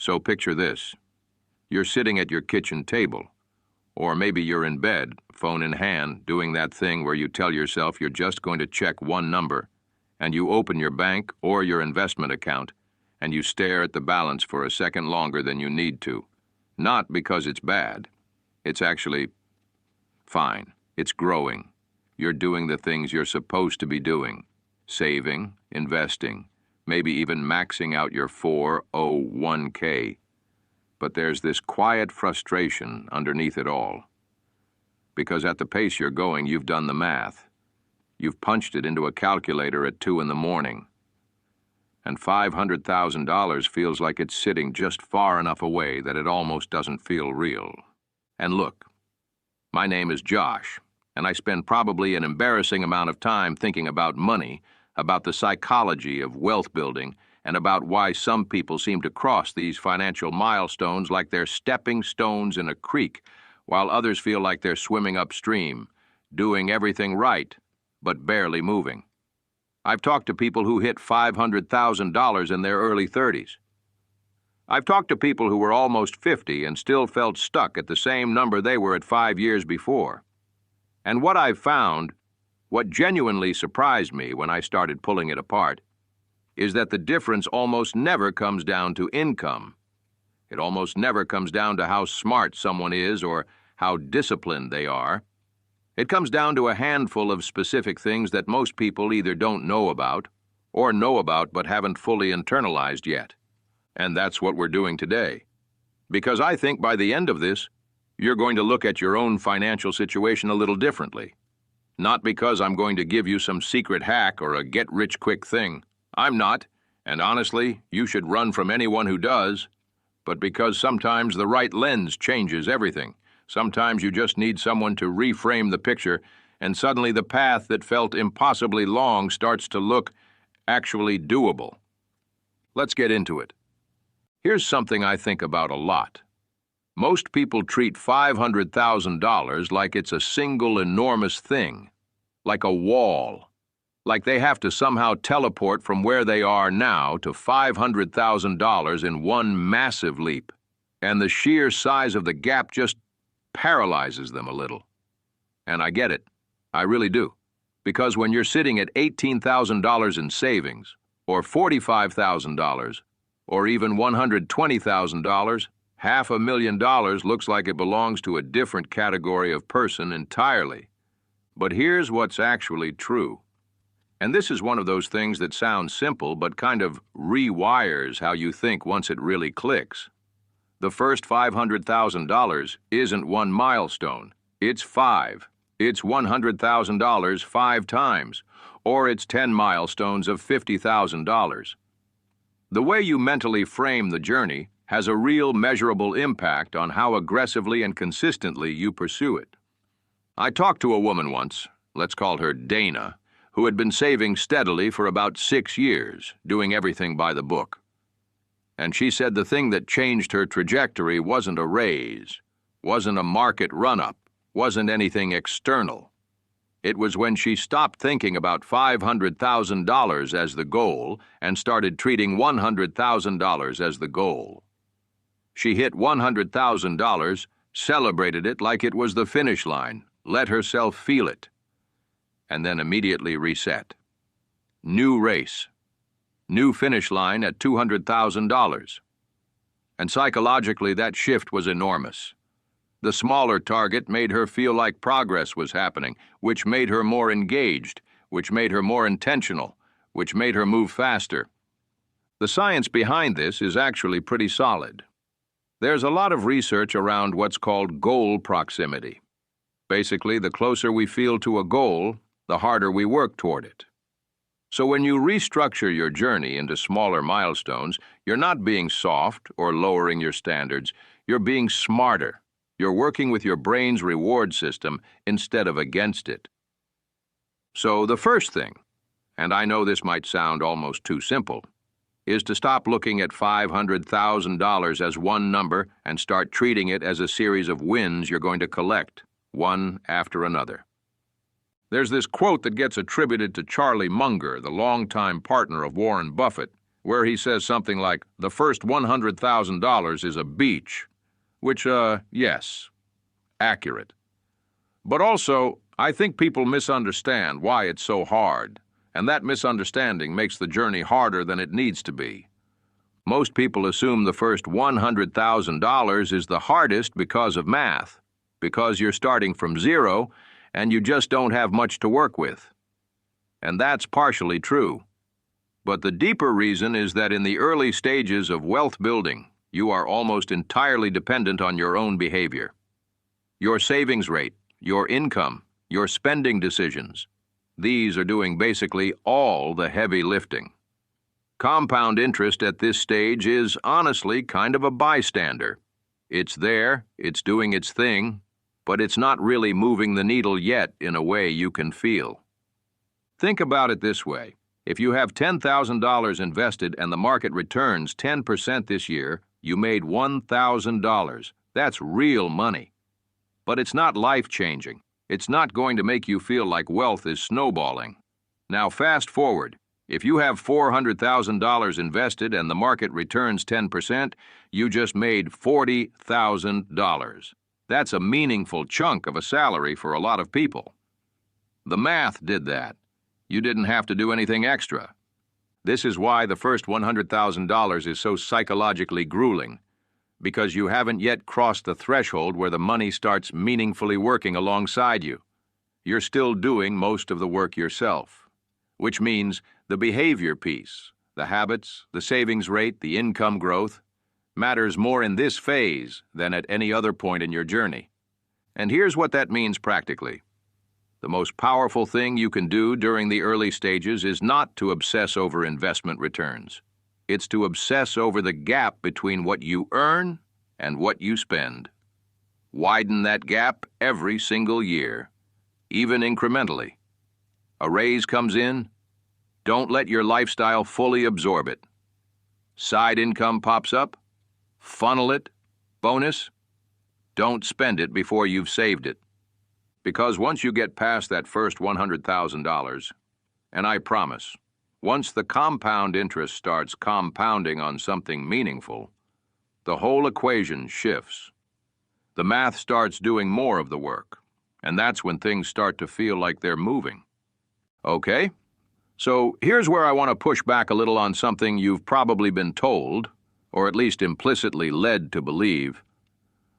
So picture this. You're sitting at your kitchen table, or maybe you're in bed, phone in hand, doing that thing where you tell yourself you're just going to check one number, and you open your bank or your investment account, and you stare at the balance for a second longer than you need to. Not because it's bad. It's actually fine. It's growing. You're doing the things you're supposed to be doing. Saving, investing, maybe even maxing out your 401k. But there's this quiet frustration underneath it all. Because at the pace you're going, you've done the math. You've punched it into a calculator at 2 in the morning. And $500,000 feels like it's sitting just far enough away that it almost doesn't feel real. And look, my name is Josh, and I spend probably an embarrassing amount of time thinking about money, about the psychology of wealth building, and about why some people seem to cross these financial milestones like they're stepping stones in a creek, while others feel like they're swimming upstream, doing everything right, but barely moving. I've talked to people who hit $500,000 in their early 30s. I've talked to people who were almost 50 and still felt stuck at the same number they were at 5 years before. And what I've found, what genuinely surprised me when I started pulling it apart, is that the difference almost never comes down to income. It almost never comes down to how smart someone is or how disciplined they are. It comes down to a handful of specific things that most people either don't know about or know about but haven't fully internalized yet. And that's what we're doing today. Because I think by the end of this, you're going to look at your own financial situation a little differently. Not because I'm going to give you some secret hack or a get-rich-quick thing. I'm not, and honestly, you should run from anyone who does. But because sometimes the right lens changes everything. Sometimes you just need someone to reframe the picture, and suddenly the path that felt impossibly long starts to look actually doable. Let's get into it. Here's something I think about a lot. Most people treat $500,000 like it's a single enormous thing, like a wall, like they have to somehow teleport from where they are now to $500,000 in one massive leap, and the sheer size of the gap just paralyzes them a little. And I get it. I really do. Because when you're sitting at $18,000 in savings, or $45,000, or even $120,000, $500,000 looks like it belongs to a different category of person entirely. But here's what's actually true. And this is one of those things that sounds simple but kind of rewires how you think once it really clicks. The first $500,000 isn't one milestone. It's 5. It's $100,000 5 times, or it's 10 milestones of $50,000. The way you mentally frame the journey has a real measurable impact on how aggressively and consistently you pursue it. I talked to a woman once, let's call her Dana, who had been saving steadily for about 6 years, doing everything by the book. And she said the thing that changed her trajectory wasn't a raise, wasn't a market run-up, wasn't anything external. It was when she stopped thinking about $500,000 as the goal and started treating $100,000 as the goal. She hit $100,000, celebrated it like it was the finish line, let herself feel it, and then immediately reset. New race. New finish line at $200,000. And psychologically, that shift was enormous. The smaller target made her feel like progress was happening, which made her more engaged, which made her more intentional, which made her move faster. The science behind this is actually pretty solid. There's a lot of research around what's called goal proximity. Basically, the closer we feel to a goal, the harder we work toward it. So when you restructure your journey into smaller milestones, you're not being soft or lowering your standards. You're being smarter. You're working with your brain's reward system instead of against it. So the first thing, and I know this might sound almost too simple, is to stop looking at $500,000 as one number and start treating it as a series of wins you're going to collect, one after another. There's this quote that gets attributed to Charlie Munger, the longtime partner of Warren Buffett, where he says something like, the first $100,000 is a beach, which, yes, accurate. But also, I think people misunderstand why it's so hard, and that misunderstanding makes the journey harder than it needs to be. Most people assume the first $100,000 is the hardest because of math, because you're starting from zero and you just don't have much to work with. And that's partially true. But the deeper reason is that in the early stages of wealth building, you are almost entirely dependent on your own behavior. Your savings rate, your income, your spending decisions. These are doing basically all the heavy lifting. Compound interest at this stage is honestly kind of a bystander. It's there, it's doing its thing, but it's not really moving the needle yet in a way you can feel. Think about it this way. If you have $10,000 invested and the market returns 10% this year, you made $1,000. That's real money. But it's not life-changing. It's not going to make you feel like wealth is snowballing. Now fast forward. If you have $400,000 invested and the market returns 10%, you just made $40,000. That's a meaningful chunk of a salary for a lot of people. The math did that. You didn't have to do anything extra. This is why the first $100,000 is so psychologically grueling, because you haven't yet crossed the threshold where the money starts meaningfully working alongside you. You're still doing most of the work yourself, which means the behavior piece, the habits, the savings rate, the income growth, matters more in this phase than at any other point in your journey. And here's what that means practically. The most powerful thing you can do during the early stages is not to obsess over investment returns. It's to obsess over the gap between what you earn and what you spend. Widen that gap every single year, even incrementally. A raise comes in, don't let your lifestyle fully absorb it. Side income pops up, funnel it, bonus. Don't spend it before you've saved it. Because once you get past that first $100,000, and I promise, once the compound interest starts compounding on something meaningful, the whole equation shifts. The math starts doing more of the work, and that's when things start to feel like they're moving. Okay? So here's where I want to push back a little on something you've probably been told, or at least implicitly led to believe.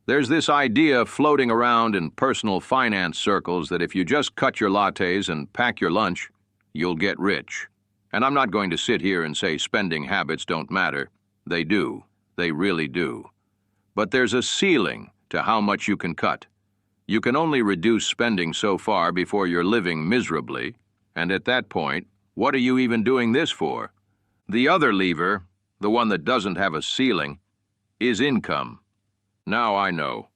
There's this idea floating around in personal finance circles that if you just cut your lattes and pack your lunch, you'll get rich. And I'm not going to sit here and say spending habits don't matter. They do. They really do. But there's a ceiling to how much you can cut. You can only reduce spending so far before you're living miserably, and at that point, what are you even doing this for? The other lever, the one that doesn't have a ceiling, is income. Now I know.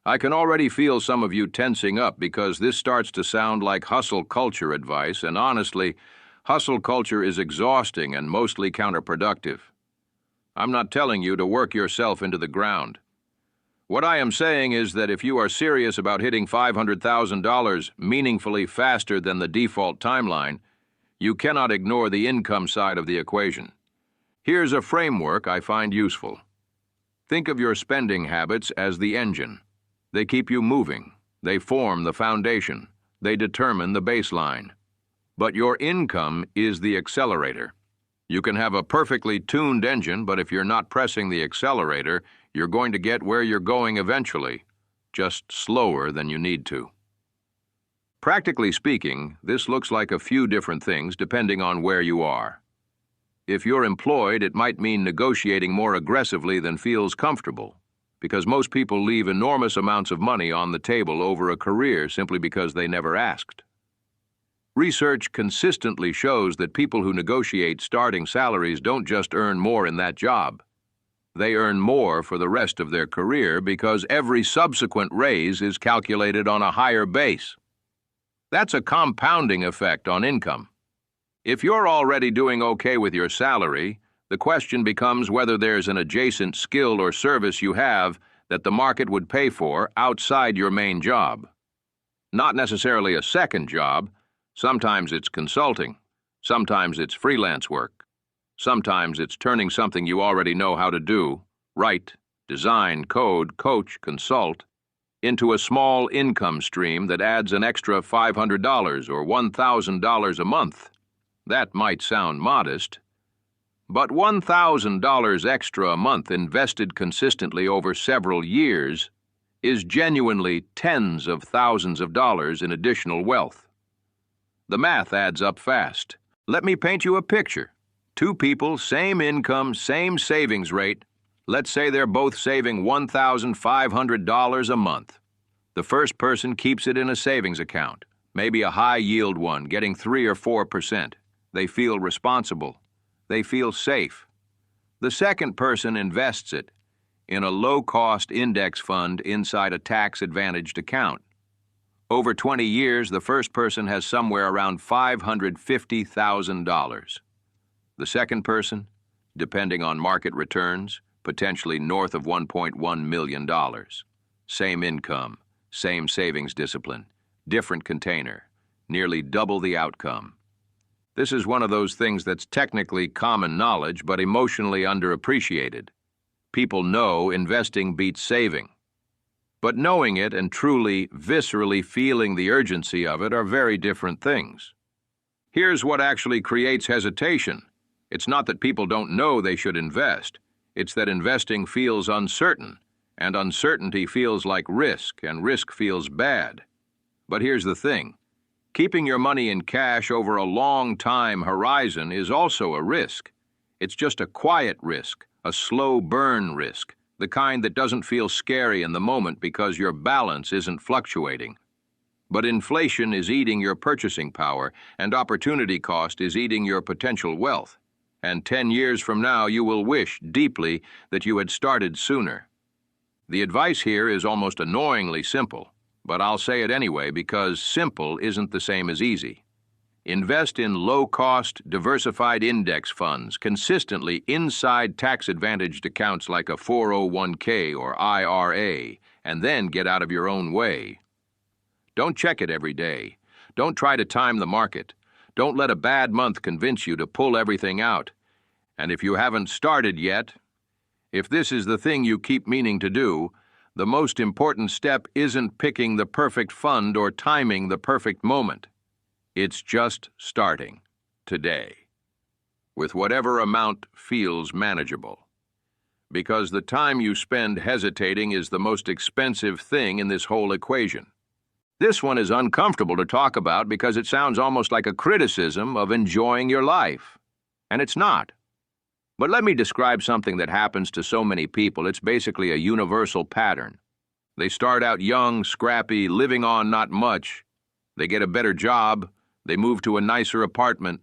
I can already feel some of you tensing up because this starts to sound like hustle culture advice, and honestly, hustle culture is exhausting and mostly counterproductive. I'm not telling you to work yourself into the ground. What I am saying is that if you are serious about hitting $500,000 meaningfully faster than the default timeline, you cannot ignore the income side of the equation. Here's a framework I find useful. Think of your spending habits as the engine. They keep you moving. They form the foundation. They determine the baseline. But your income is the accelerator. You can have a perfectly tuned engine, but if you're not pressing the accelerator, you're going to get where you're going eventually, just slower than you need to. Practically speaking, this looks like a few different things depending on where you are. If you're employed, it might mean negotiating more aggressively than feels comfortable, because most people leave enormous amounts of money on the table over a career simply because they never asked. Research consistently shows that people who negotiate starting salaries don't just earn more in that job. They earn more for the rest of their career because every subsequent raise is calculated on a higher base. That's a compounding effect on income. If you're already doing okay with your salary, the question becomes whether there's an adjacent skill or service you have that the market would pay for outside your main job. Not necessarily a second job. Sometimes it's consulting. Sometimes it's freelance work. Sometimes it's turning something you already know how to do, write, design, code, coach, consult, into a small income stream that adds an extra $500 or $1,000 a month. That might sound modest, but $1,000 extra a month invested consistently over several years is genuinely tens of thousands of dollars in additional wealth. The math adds up fast. Let me paint you a picture. Two people, same income, same savings rate. Let's say they're both saving $1,500 a month. The first person keeps it in a savings account, maybe a high-yield one, getting 3 or 4%. They feel responsible. They feel safe. The second person invests it in a low-cost index fund inside a tax-advantaged account. Over 20 years, the first person has somewhere around $550,000. The second person, depending on market returns, potentially north of $1.1 million. Same income, same savings discipline, different container, nearly double the outcome. This is one of those things that's technically common knowledge but emotionally underappreciated. People know investing beats saving. But knowing it and truly, viscerally feeling the urgency of it are very different things. Here's what actually creates hesitation. It's not that people don't know they should invest. It's that investing feels uncertain, and uncertainty feels like risk, and risk feels bad. But here's the thing. Keeping your money in cash over a long time horizon is also a risk. It's just a quiet risk, a slow burn risk, the kind that doesn't feel scary in the moment because your balance isn't fluctuating. But inflation is eating your purchasing power, and opportunity cost is eating your potential wealth. And 10 years from now, you will wish deeply that you had started sooner. The advice here is almost annoyingly simple, but I'll say it anyway because simple isn't the same as easy. Invest in low-cost, diversified index funds consistently inside tax-advantaged accounts like a 401k or IRA, and then get out of your own way. Don't check it every day. Don't try to time the market. Don't let a bad month convince you to pull everything out. And if you haven't started yet, if this is the thing you keep meaning to do, the most important step isn't picking the perfect fund or timing the perfect moment. It's just starting today, with whatever amount feels manageable. Because the time you spend hesitating is the most expensive thing in this whole equation. This one is uncomfortable to talk about because it sounds almost like a criticism of enjoying your life. And it's not. But let me describe something that happens to so many people. It's basically a universal pattern. They start out young, scrappy, living on not much. They get a better job. They move to a nicer apartment.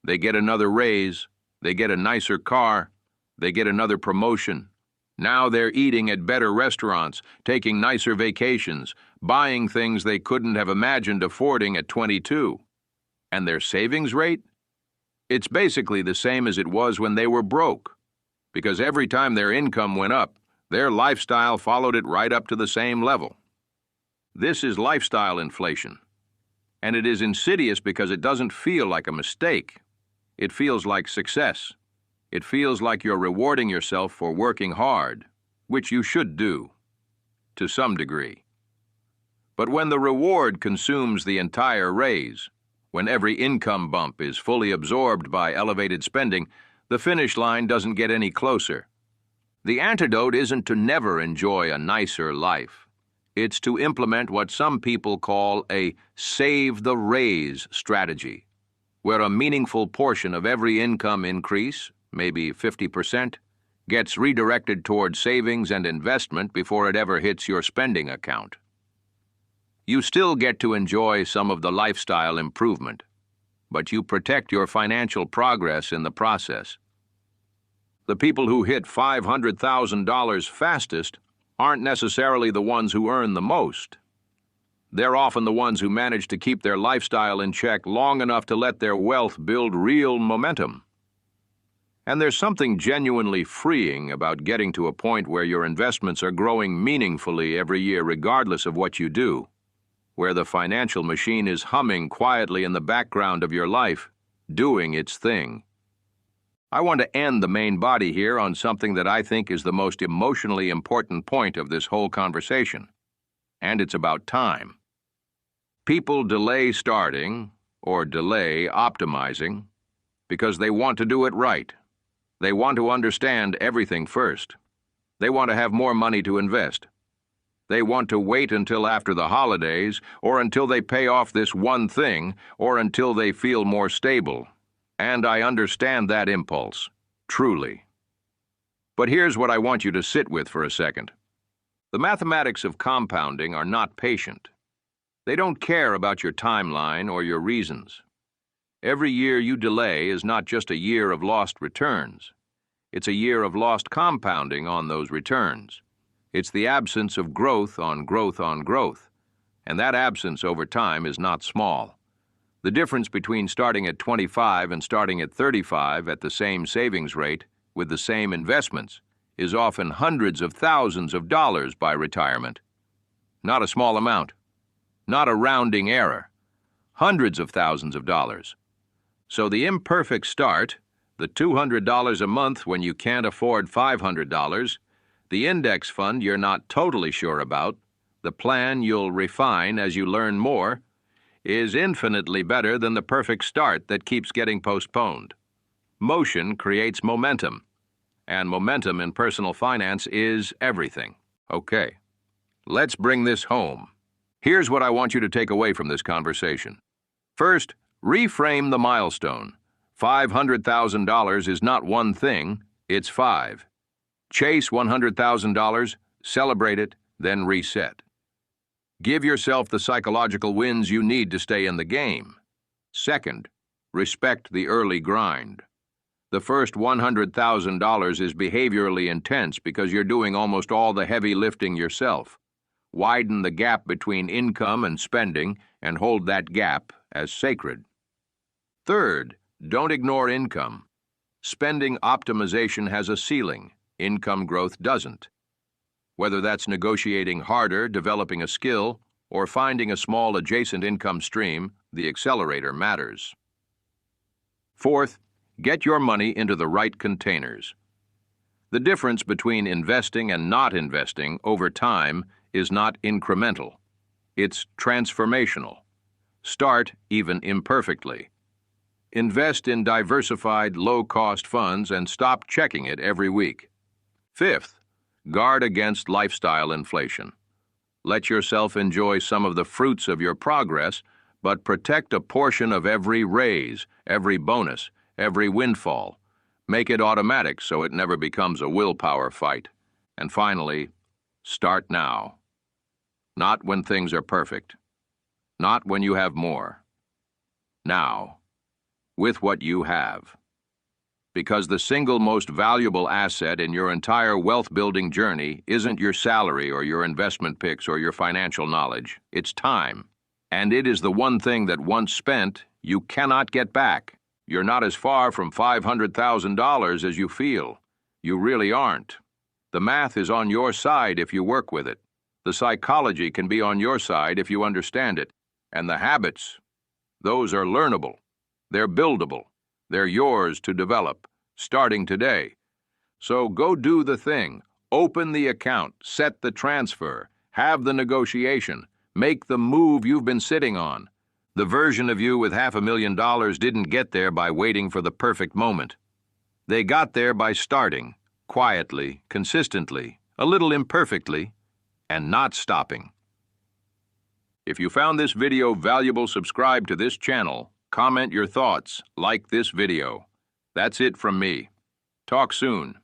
They get another raise. They get a nicer car. They get another promotion. Now they're eating at better restaurants, taking nicer vacations, buying things they couldn't have imagined affording at 22. And their savings rate? It's basically the same as it was when they were broke, because every time their income went up, their lifestyle followed it right up to the same level. This is lifestyle inflation. And it is insidious because it doesn't feel like a mistake. It feels like success. It feels like you're rewarding yourself for working hard, which you should do, to some degree. But when the reward consumes the entire raise, when every income bump is fully absorbed by elevated spending, the finish line doesn't get any closer. The antidote isn't to never enjoy a nicer life. It's to implement what some people call a save the raise strategy, where a meaningful portion of every income increase, maybe 50%, gets redirected toward savings and investment before it ever hits your spending account. You still get to enjoy some of the lifestyle improvement, but you protect your financial progress in the process. The people who hit $500,000 fastest aren't necessarily the ones who earn the most. They're often the ones who manage to keep their lifestyle in check long enough to let their wealth build real momentum. And there's something genuinely freeing about getting to a point where your investments are growing meaningfully every year regardless of what you do, where the financial machine is humming quietly in the background of your life, doing its thing. I want to end the main body here on something that I think is the most emotionally important point of this whole conversation, and it's about time. People delay starting or delay optimizing because they want to do it right. They want to understand everything first. They want to have more money to invest. They want to wait until after the holidays, or until they pay off this one thing, or until they feel more stable. And I understand that impulse, truly. But here's what I want you to sit with for a second. The mathematics of compounding are not patient. They don't care about your timeline or your reasons. Every year you delay is not just a year of lost returns. It's a year of lost compounding on those returns. It's the absence of growth on growth on growth, and that absence over time is not small. The difference between starting at 25 and starting at 35 at the same savings rate with the same investments is often hundreds of thousands of dollars by retirement. Not a small amount. Not a rounding error. Hundreds of thousands of dollars. So the imperfect start, the $200 a month when you can't afford $500, the index fund you're not totally sure about, the plan you'll refine as you learn more, is infinitely better than the perfect start that keeps getting postponed. Motion creates momentum, and momentum in personal finance is everything. Okay, let's bring this home. Here's what I want you to take away from this conversation. First, reframe the milestone. $500,000 is not one thing, it's 5. Chase $100,000, celebrate it, then reset. Give yourself the psychological wins you need to stay in the game. Second, respect the early grind. The first $100,000 is behaviorally intense because you're doing almost all the heavy lifting yourself. Widen the gap between income and spending and hold that gap as sacred. Third, don't ignore income. Spending optimization has a ceiling. Income growth doesn't. Whether that's negotiating harder, developing a skill, or finding a small adjacent income stream, the accelerator matters. Fourth, get your money into the right containers. The difference between investing and not investing over time is not incremental. It's transformational. Start even imperfectly. Invest in diversified, low-cost funds and stop checking it every week. Fifth, guard against lifestyle inflation. Let yourself enjoy some of the fruits of your progress, but protect a portion of every raise, every bonus, every windfall. Make it automatic so it never becomes a willpower fight. And finally, start now. Not when things are perfect. Not when you have more. Now, with what you have. Because the single most valuable asset in your entire wealth-building journey isn't your salary or your investment picks or your financial knowledge. It's time. And it is the one thing that once spent, you cannot get back. You're not as far from $500,000 as you feel. You really aren't. The math is on your side if you work with it. The psychology can be on your side if you understand it. And the habits, those are learnable. They're buildable. They're yours to develop, starting today. So go do the thing. Open the account, set the transfer, have the negotiation, make the move you've been sitting on. The version of you with $500,000 didn't get there by waiting for the perfect moment. They got there by starting, quietly, consistently, a little imperfectly, and not stopping. If you found this video valuable, subscribe to this channel. Comment your thoughts, like this video. That's it from me. Talk soon.